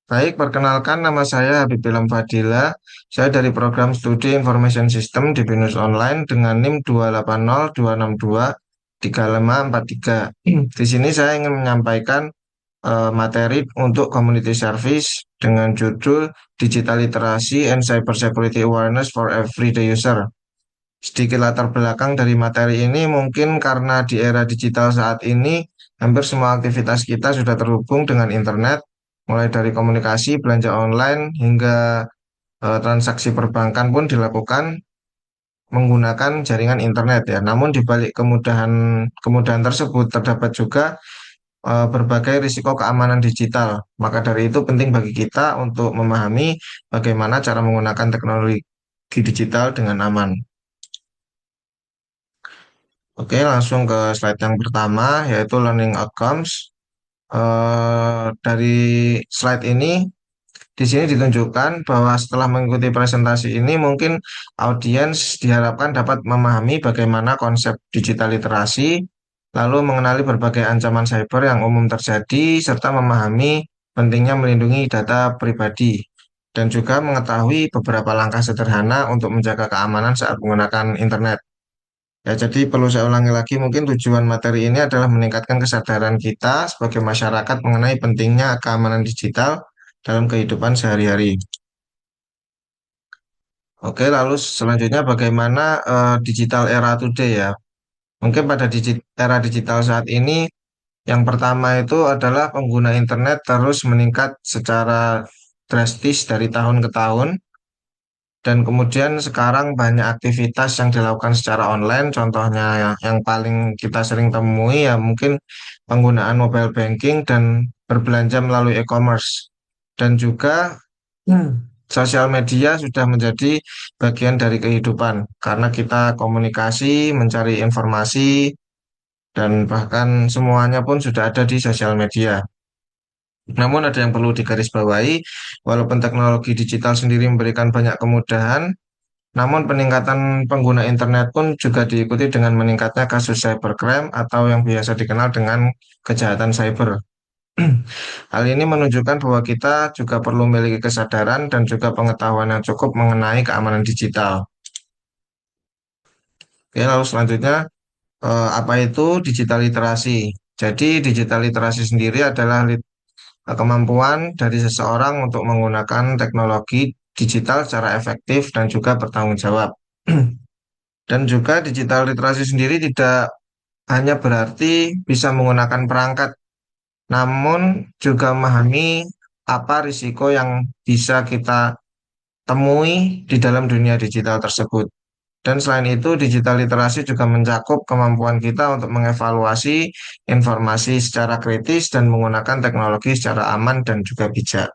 Baik, perkenalkan nama saya Habib Ilham Fadila. Saya dari program studi Information System di Binus Online dengan NIM 28028233543. Di sini saya ingin menyampaikan materi untuk community service dengan judul Digital Literacy and Cyber Security Awareness for Everyday User. Sedikit latar belakang dari materi ini mungkin karena di era digital saat ini hampir semua aktivitas kita sudah terhubung dengan internet, mulai dari komunikasi, belanja online hingga transaksi perbankan pun dilakukan menggunakan jaringan internet ya. Namun di balik kemudahan tersebut terdapat juga berbagai risiko keamanan digital. Maka dari itu penting bagi kita untuk memahami bagaimana cara menggunakan teknologi digital dengan aman. Oke, langsung ke slide yang pertama, yaitu learning outcomes. Dari slide ini, di sini ditunjukkan bahwa setelah mengikuti presentasi ini, mungkin audiens diharapkan dapat memahami bagaimana konsep digital literasi, lalu mengenali berbagai ancaman cyber yang umum terjadi, serta memahami pentingnya melindungi data pribadi, dan juga mengetahui beberapa langkah sederhana untuk menjaga keamanan saat menggunakan internet. Ya, jadi perlu saya ulangi lagi, mungkin tujuan materi ini adalah meningkatkan kesadaran kita sebagai masyarakat mengenai pentingnya keamanan digital dalam kehidupan sehari-hari. Oke, lalu selanjutnya bagaimana digital era today ya. Mungkin pada era digital saat ini, yang pertama itu adalah pengguna internet terus meningkat secara drastis dari tahun ke tahun. Dan kemudian sekarang banyak aktivitas yang dilakukan secara online, contohnya yang paling kita sering temui ya mungkin penggunaan mobile banking dan berbelanja melalui e-commerce. Dan juga sosial media sudah menjadi bagian dari kehidupan karena kita komunikasi, mencari informasi, dan bahkan semuanya pun sudah ada di sosial media. Namun ada yang perlu digarisbawahi, walaupun teknologi digital sendiri memberikan banyak kemudahan, namun peningkatan pengguna internet pun juga diikuti dengan meningkatnya kasus cybercrime atau yang biasa dikenal dengan kejahatan cyber. Hal ini menunjukkan bahwa kita juga perlu memiliki kesadaran dan juga pengetahuan yang cukup mengenai keamanan digital. Oke, lalu selanjutnya, apa itu digital literasi? Jadi, digital literasi sendiri adalah kemampuan dari seseorang untuk menggunakan teknologi digital secara efektif dan juga bertanggung jawab. Dan juga digital literasi sendiri tidak hanya berarti bisa menggunakan perangkat, namun juga memahami apa risiko yang bisa kita temui di dalam dunia digital tersebut. Dan selain itu, digital literasi juga mencakup kemampuan kita untuk mengevaluasi informasi secara kritis dan menggunakan teknologi secara aman dan juga bijak.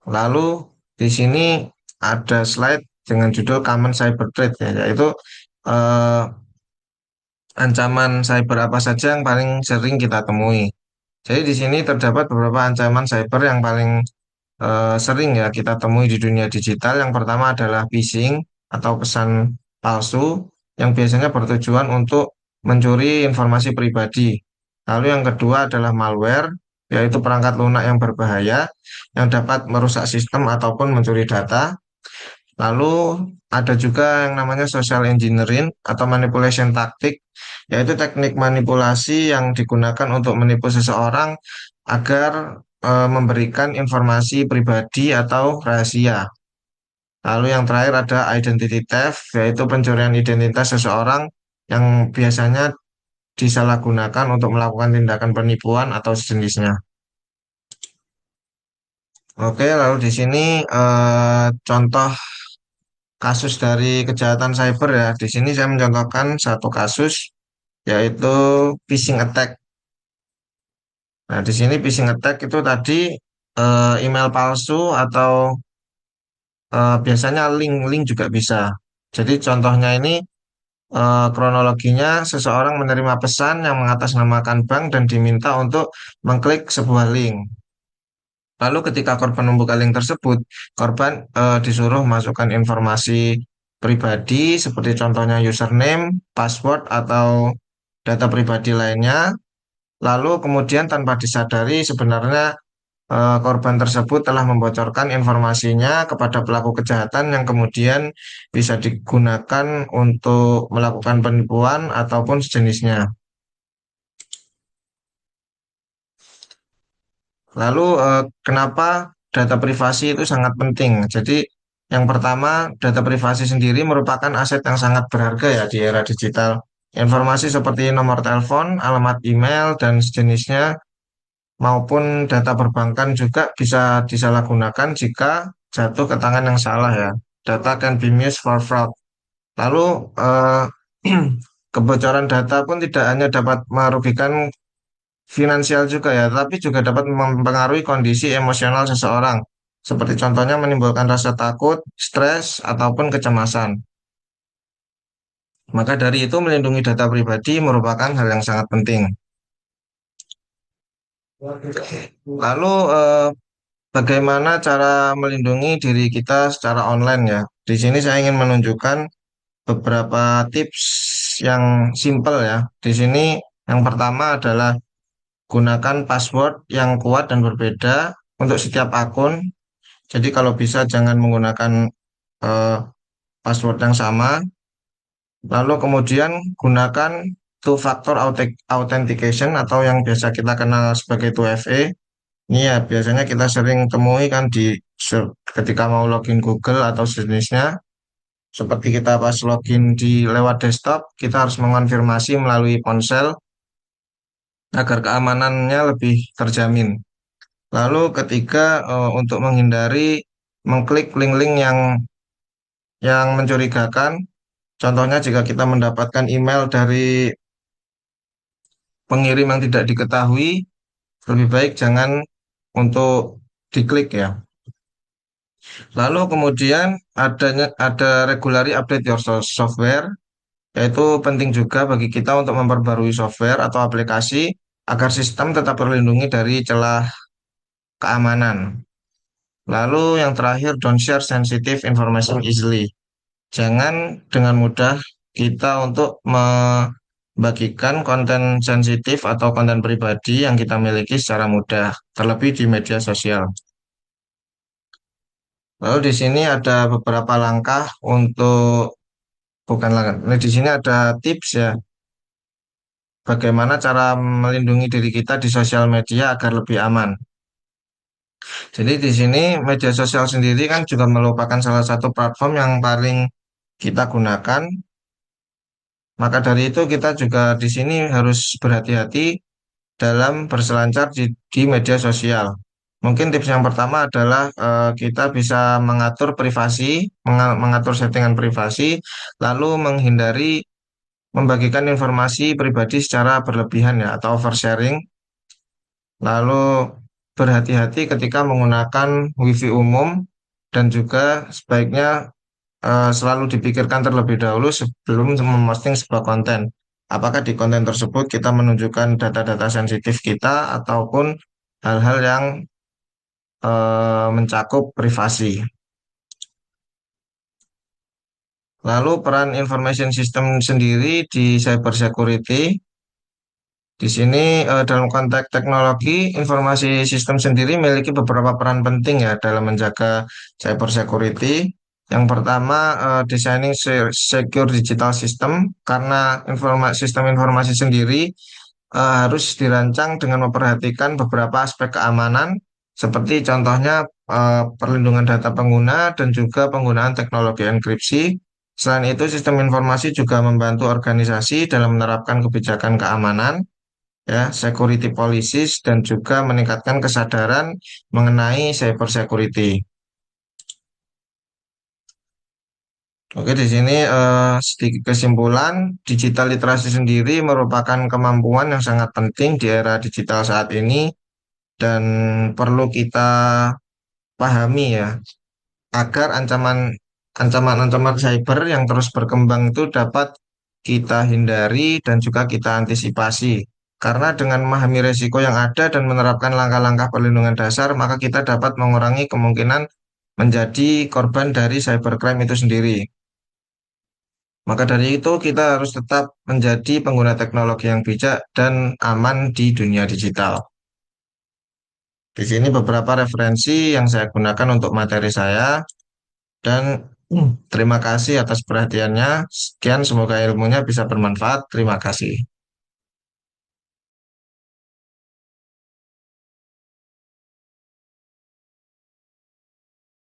Lalu di sini ada slide dengan judul Common Cyber Threat ya, yaitu eh, ancaman cyber apa saja yang paling sering kita temui. Jadi di sini terdapat beberapa ancaman cyber yang paling sering ya kita temui di dunia digital. Yang pertama adalah phishing atau pesan palsu yang biasanya bertujuan untuk mencuri informasi pribadi. Lalu yang kedua adalah malware, yaitu perangkat lunak yang berbahaya yang dapat merusak sistem ataupun mencuri data. Lalu ada juga yang namanya social engineering atau manipulation taktik, yaitu teknik manipulasi yang digunakan untuk menipu seseorang agar memberikan informasi pribadi atau rahasia. Lalu yang terakhir ada identity theft, yaitu pencurian identitas seseorang yang biasanya disalahgunakan untuk melakukan tindakan penipuan atau sejenisnya. Oke, lalu di sini contoh kasus dari kejahatan cyber ya. Di sini saya mencontohkan satu kasus yaitu phishing attack. Nah, di sini phishing attack itu tadi email palsu atau biasanya link-link juga bisa. Jadi contohnya ini kronologinya seseorang menerima pesan yang mengatasnamakan bank dan diminta untuk mengklik sebuah link. Lalu ketika korban membuka link tersebut, korban disuruh masukkan informasi pribadi seperti contohnya username, password, atau data pribadi lainnya. Lalu kemudian tanpa disadari sebenarnya korban tersebut telah membocorkan informasinya kepada pelaku kejahatan yang kemudian bisa digunakan untuk melakukan penipuan ataupun sejenisnya. Lalu kenapa data privasi itu sangat penting? Jadi yang pertama, data privasi sendiri merupakan aset yang sangat berharga ya di era digital. Informasi seperti nomor telepon, alamat email, dan sejenisnya maupun data perbankan juga bisa disalahgunakan jika jatuh ke tangan yang salah ya. Data can be used for fraud. Lalu kebocoran data pun tidak hanya dapat merugikan finansial juga ya, tapi juga dapat mempengaruhi kondisi emosional seseorang. Seperti contohnya menimbulkan rasa takut, stres, ataupun kecemasan. Maka dari itu melindungi data pribadi merupakan hal yang sangat penting. Lalu bagaimana cara melindungi diri kita secara online ya? Di sini saya ingin menunjukkan beberapa tips yang simple ya. Di sini yang pertama adalah gunakan password yang kuat dan berbeda untuk setiap akun. Jadi kalau bisa jangan menggunakan eh, password yang sama. Lalu kemudian gunakan two-factor authentication atau yang biasa kita kenal sebagai 2FA. Ini ya biasanya kita sering temui kan ketika mau login Google atau sejenisnya. Seperti kita pas login di lewat desktop, kita harus mengonfirmasi melalui ponsel agar keamanannya lebih terjamin. Lalu ketiga, untuk menghindari mengklik link-link yang mencurigakan, contohnya jika kita mendapatkan email dari pengirim yang tidak diketahui, lebih baik jangan untuk diklik ya. Lalu kemudian ada regularly update your software, yaitu penting juga bagi kita untuk memperbarui software atau aplikasi agar sistem tetap terlindungi dari celah keamanan. Lalu yang terakhir, don't share sensitive information easily. Jangan dengan mudah kita untuk membagikan konten sensitif atau konten pribadi yang kita miliki secara mudah, terlebih di media sosial. Lalu di sini ada beberapa langkah untuk bukan langkah. Nah, di sini ada tips ya, bagaimana cara melindungi diri kita di sosial media agar lebih aman. Jadi di sini media sosial sendiri kan juga merupakan salah satu platform yang paling kita gunakan. Maka dari itu kita juga di sini harus berhati-hati dalam berselancar di media sosial. Mungkin tips yang pertama adalah kita bisa mengatur privasi, mengatur settingan privasi, lalu menghindari membagikan informasi pribadi secara berlebihan ya atau oversharing. Lalu berhati-hati ketika menggunakan wifi umum dan juga sebaiknya selalu dipikirkan terlebih dahulu sebelum memposting sebuah konten. Apakah di konten tersebut kita menunjukkan data-data sensitif kita ataupun hal-hal yang mencakup privasi. Lalu peran information system sendiri di cyber security. Di sini dalam konteks teknologi, informasi sistem sendiri memiliki beberapa peran penting ya dalam menjaga cyber security. Yang pertama, designing secure digital system karena sistem informasi sendiri harus dirancang dengan memperhatikan beberapa aspek keamanan, seperti contohnya perlindungan data pengguna dan juga penggunaan teknologi enkripsi. Selain itu, sistem informasi juga membantu organisasi dalam menerapkan kebijakan keamanan ya, security policies dan juga meningkatkan kesadaran mengenai cyber security. Oke, di sini sedikit kesimpulan, digital literasi sendiri merupakan kemampuan yang sangat penting di era digital saat ini dan perlu kita pahami ya, agar ancaman-ancaman cyber yang terus berkembang itu dapat kita hindari dan juga kita antisipasi. Karena dengan memahami resiko yang ada dan menerapkan langkah-langkah perlindungan dasar, maka kita dapat mengurangi kemungkinan menjadi korban dari cybercrime itu sendiri. Maka dari itu kita harus tetap menjadi pengguna teknologi yang bijak dan aman di dunia digital. Di sini beberapa referensi yang saya gunakan untuk materi saya dan terima kasih atas perhatiannya. Sekian, semoga ilmunya bisa bermanfaat. Terima kasih.